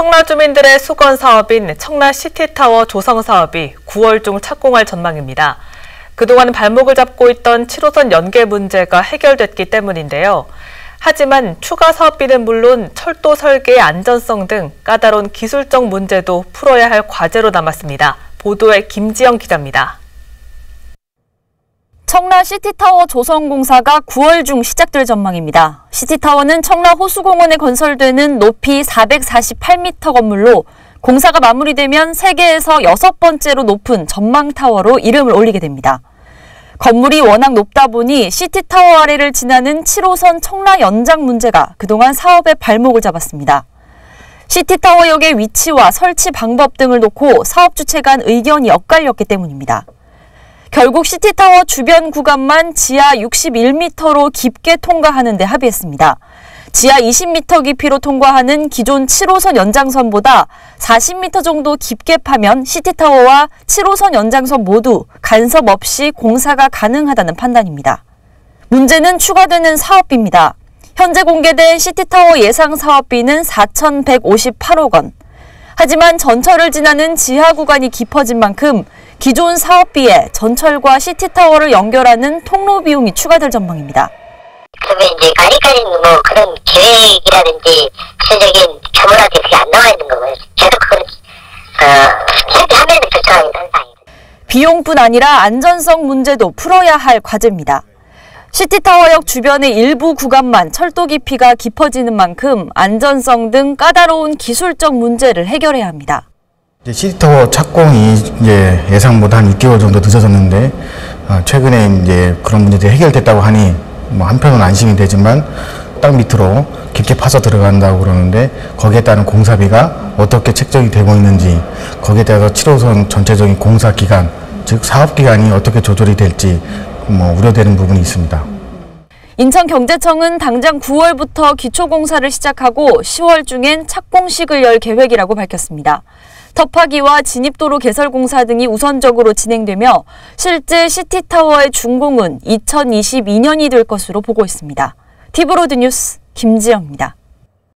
청라 주민들의 수건 사업인 청라 시티타워 조성 사업이 9월 중 착공할 전망입니다. 그동안 발목을 잡고 있던 7호선 연계 문제가 해결됐기 때문인데요. 하지만 추가 사업비는 물론 철도 설계의 안전성 등 까다로운 기술적 문제도 풀어야 할 과제로 남았습니다. 보도에 김지영 기자입니다. 청라 시티타워 조성 공사가 9월 중 시작될 전망입니다. 시티타워는 청라 호수공원에 건설되는 높이 448m 건물로 공사가 마무리되면 세계에서 6번째로 높은 전망타워로 이름을 올리게 됩니다. 건물이 워낙 높다 보니 시티타워 아래를 지나는 7호선 청라 연장 문제가 그동안 사업의 발목을 잡았습니다. 시티타워역의 위치와 설치 방법 등을 놓고 사업 주체 간 의견이 엇갈렸기 때문입니다. 결국 시티타워 주변 구간만 지하 61m로 깊게 통과하는 데 합의했습니다. 지하 20m 깊이로 통과하는 기존 7호선 연장선보다 40m 정도 깊게 파면 시티타워와 7호선 연장선 모두 간섭 없이 공사가 가능하다는 판단입니다. 문제는 추가되는 사업비입니다. 현재 공개된 시티타워 예상 사업비는 4,158억 원. 하지만 전철을 지나는 지하 구간이 깊어진 만큼 기존 사업비에 전철과 시티타워를 연결하는 통로 비용이 추가될 전망입니다. 그러면 이제 아직까지는 뭐 그런 계획이라든지 구체적인 규모라든지 그게 안 나와 있는 거고요. 계속 그걸 협의하면 결정하기도 한 사항입니다. 비용뿐 아니라 안전성 문제도 풀어야 할 과제입니다. 시티타워역 주변의 일부 구간만 철도 깊이가 깊어지는 만큼 안전성 등 까다로운 기술적 문제를 해결해야 합니다. 시티타워 착공이 이제 예상보다 한 6개월 정도 늦어졌는데 최근에 이제 그런 문제들이 해결됐다고 하니 뭐 한편은 안심이 되지만 땅 밑으로 깊게 파서 들어간다고 그러는데 거기에 따른 공사비가 어떻게 책정이 되고 있는지 거기에 따라서 7호선 전체적인 공사 기간 즉 사업 기간이 어떻게 조절이 될지 뭐 우려되는 부분이 있습니다. 인천경제청은 당장 9월부터 기초공사를 시작하고 10월 중엔 착공식을 열 계획이라고 밝혔습니다. 터파기와 진입도로 개설 공사 등이 우선적으로 진행되며 실제 시티타워의 준공은 2022년이 될 것으로 보고 있습니다. 티브로드 뉴스 김지영입니다.